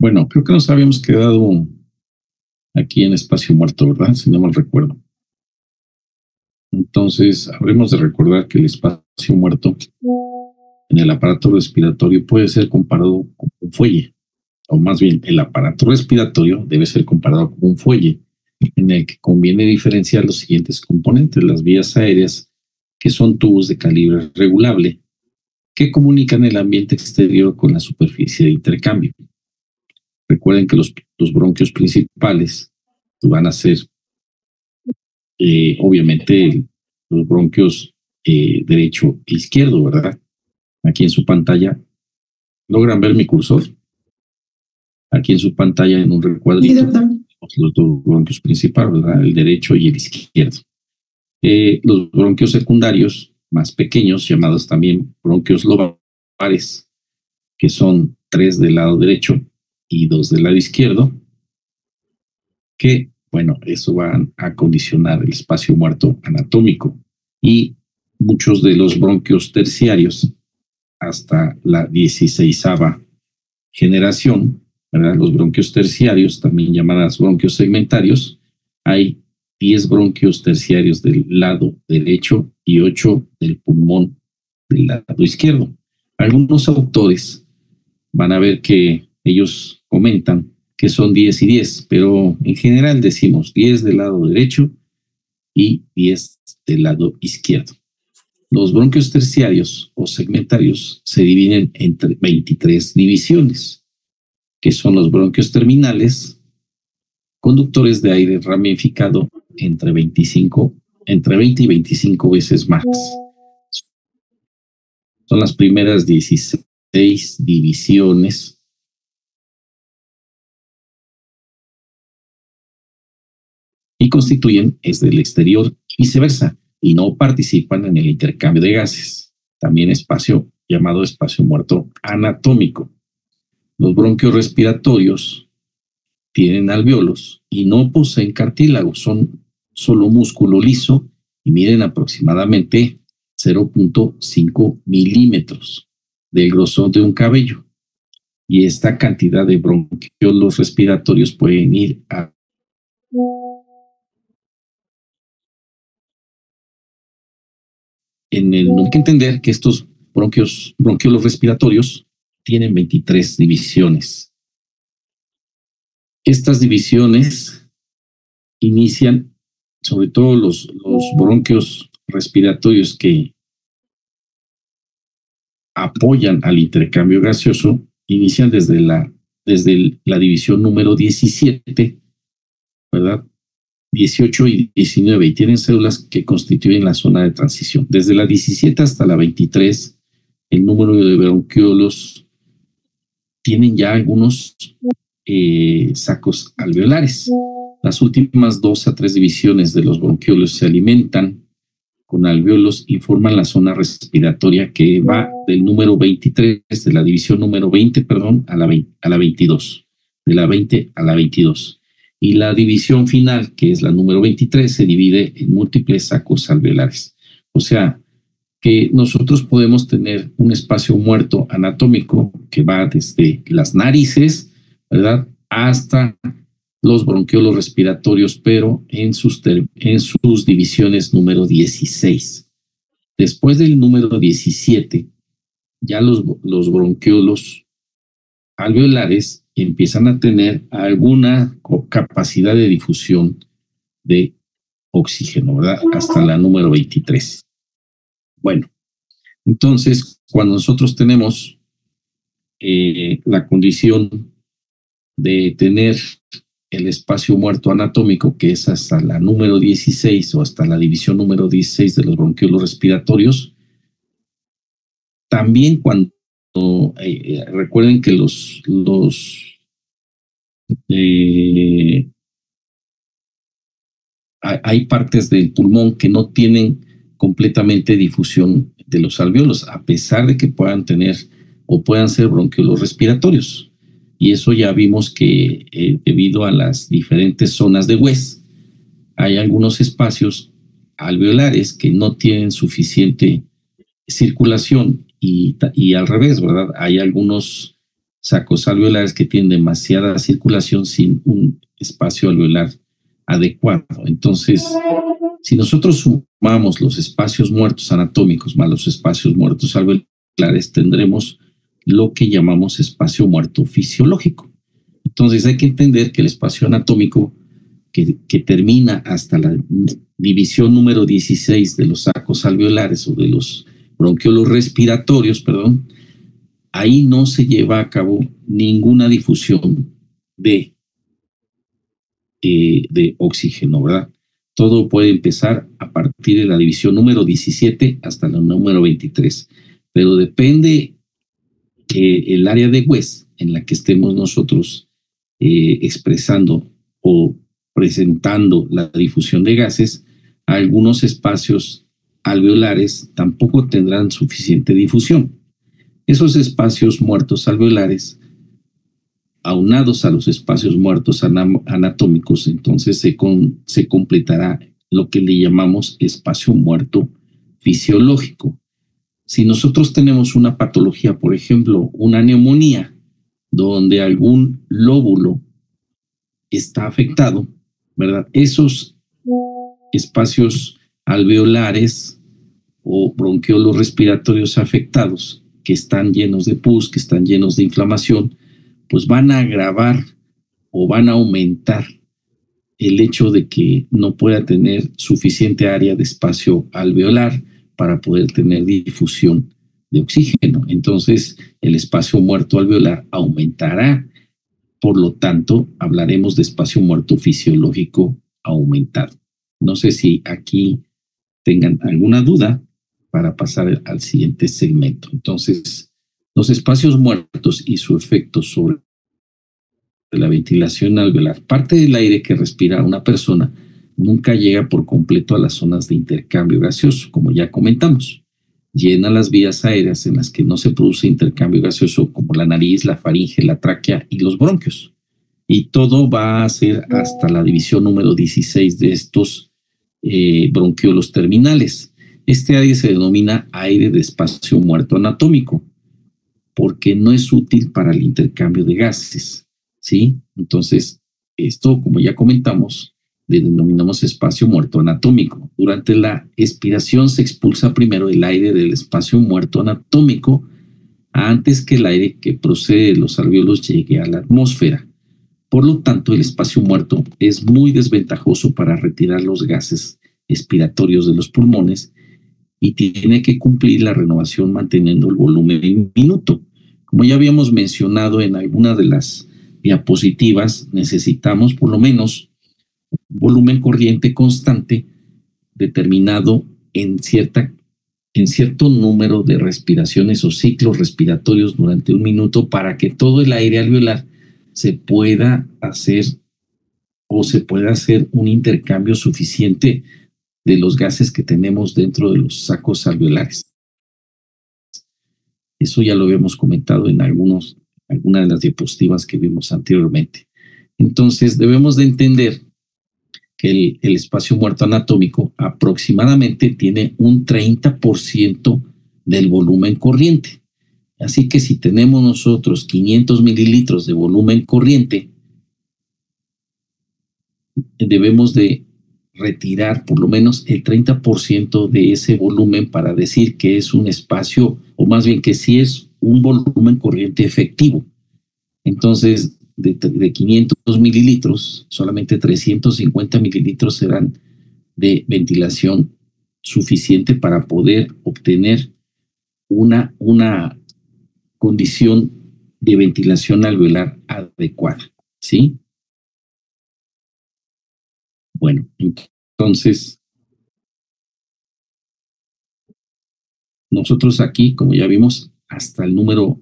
Bueno, creo que nos habíamos quedado aquí en espacio muerto, ¿verdad? Si no mal recuerdo. Entonces, habremos de recordar que el espacio muerto en el aparato respiratorio puede ser comparado con un fuelle, o más bien, el aparato respiratorio debe ser comparado con un fuelle, en el que conviene diferenciar los siguientes componentes: las vías aéreas, que son tubos de calibre regulable, que comunican el ambiente exterior con la superficie de intercambio. Recuerden que los bronquios principales van a ser, obviamente, los bronquios derecho e izquierdo, ¿verdad? Aquí en su pantalla, ¿logran ver mi cursor? Aquí en su pantalla, en un recuadrito, los dos bronquios principales, ¿verdad? El derecho y el izquierdo. Los bronquios secundarios, más pequeños, llamados también bronquios lobares, que son 3 del lado derecho y 2 del lado izquierdo, que, bueno, eso va a condicionar el espacio muerto anatómico. Y muchos de los bronquios terciarios, hasta la 16ª generación, ¿verdad? Los bronquios terciarios, también llamadas bronquios segmentarios, hay 10 bronquios terciarios del lado derecho y 8 del pulmón del lado izquierdo. Algunos autores van a ver que ellos comentan que son 10 y 10, pero en general decimos 10 del lado derecho y 10 del lado izquierdo. Los bronquios terciarios o segmentarios se dividen entre 23 divisiones, que son los bronquios terminales, conductores de aire ramificado entre 20 y 25 veces más. Son las primeras 16 divisiones y constituyen desde el exterior y viceversa, y no participan en el intercambio de gases. También espacio llamado espacio muerto anatómico. Los bronquios respiratorios tienen alvéolos y no poseen cartílago, son solo músculo liso y miden aproximadamente 0.5 milímetros del grosor de un cabello. Y esta cantidad de bronquiolos respiratorios pueden ir a hay que entender que estos bronquiolos respiratorios tienen 23 divisiones. Estas divisiones inician, sobre todo los bronquios respiratorios que apoyan al intercambio gaseoso, inician desde la división número 17, ¿verdad? 18 y 19, y tienen células que constituyen la zona de transición. Desde la 17 hasta la 23, el número de bronquiolos tienen ya algunos sacos alveolares. Las últimas 2 a 3 divisiones de los bronquiolos se alimentan con alvéolos y forman la zona respiratoria, que va del número 23, de la división número 20, perdón, a la 22, de la 20 a la 22. Y la división final, que es la número 23, se divide en múltiples sacos alveolares. O sea, que nosotros podemos tener un espacio muerto anatómico que va desde las narices, ¿verdad?, hasta los bronquiolos respiratorios, pero en sus divisiones número 16. Después del número 17, ya los bronquiolos alveolares empiezan a tener alguna capacidad de difusión de oxígeno, ¿verdad?, hasta la número 23. Bueno, entonces, cuando nosotros tenemos la condición de tener el espacio muerto anatómico, que es hasta la número 16 o hasta la división número 16 de los bronquiolos respiratorios, también cuando recuerden que hay partes del pulmón que no tienen completamente difusión de los alvéolos, a pesar de que puedan tener o puedan ser bronquiolos respiratorios. Y eso ya vimos que debido a las diferentes zonas de West, hay algunos espacios alveolares que no tienen suficiente circulación y al revés, ¿verdad? Hay algunos sacos alveolares que tienen demasiada circulación sin un espacio alveolar adecuado. Entonces, si nosotros sumamos los espacios muertos anatómicos más los espacios muertos alveolares, tendremos lo que llamamos espacio muerto fisiológico. Entonces hay que entender que el espacio anatómico que termina hasta la división número 16 de los sacos alveolares o de los bronquiolos respiratorios, perdón, ahí no se lleva a cabo ninguna difusión de oxígeno, ¿verdad? Todo puede empezar a partir de la división número 17 hasta la número 23, pero depende el área de West en la que estemos nosotros expresando o presentando la difusión de gases, algunos espacios alveolares tampoco tendrán suficiente difusión. Esos espacios muertos alveolares, aunados a los espacios muertos anatómicos, entonces se completará lo que le llamamos espacio muerto fisiológico. Si nosotros tenemos una patología, por ejemplo, una neumonía, donde algún lóbulo está afectado, ¿verdad? Esos espacios alveolares o bronquiolos respiratorios afectados que están llenos de pus, que están llenos de inflamación, pues van a agravar o van a aumentar el hecho de que no pueda tener suficiente área de espacio alveolar para poder tener difusión de oxígeno. Entonces, el espacio muerto alveolar aumentará. Por lo tanto, hablaremos de espacio muerto fisiológico aumentado. No sé si aquí tengan alguna duda para pasar al siguiente segmento. Entonces, los espacios muertos y su efecto sobre la ventilación alveolar. Parte del aire que respira una persona nunca llega por completo a las zonas de intercambio gaseoso, como ya comentamos. Llena las vías aéreas en las que no se produce intercambio gaseoso, como la nariz, la faringe, la tráquea y los bronquios. Y todo va a ser hasta la división número 16 de estos bronquiolos terminales. Este aire se denomina aire de espacio muerto anatómico, porque no es útil para el intercambio de gases, ¿sí? Entonces, esto, como ya comentamos, le denominamos espacio muerto anatómico. Durante la expiración se expulsa primero el aire del espacio muerto anatómico antes que el aire que procede de los alvéolos llegue a la atmósfera. Por lo tanto, el espacio muerto es muy desventajoso para retirar los gases expiratorios de los pulmones y tiene que cumplir la renovación manteniendo el volumen minuto. Como ya habíamos mencionado en alguna de las diapositivas, necesitamos por lo menos volumen corriente constante determinado en cierto número de respiraciones o ciclos respiratorios durante un minuto para que todo el aire alveolar se pueda hacer un intercambio suficiente de los gases que tenemos dentro de los sacos alveolares. Eso ya lo habíamos comentado en algunas de las diapositivas que vimos anteriormente. Entonces, debemos de entender que el espacio muerto anatómico aproximadamente tiene un 30% del volumen corriente. Así que si tenemos nosotros 500 mililitros de volumen corriente, debemos de retirar por lo menos el 30% de ese volumen para decir que es un espacio, o más bien que sí es un volumen corriente efectivo. Entonces, de 500 mililitros, solamente 350 mililitros serán de ventilación suficiente para poder obtener una condición de ventilación alveolar adecuada, ¿sí? Bueno, entonces, nosotros aquí, como ya vimos, hasta el número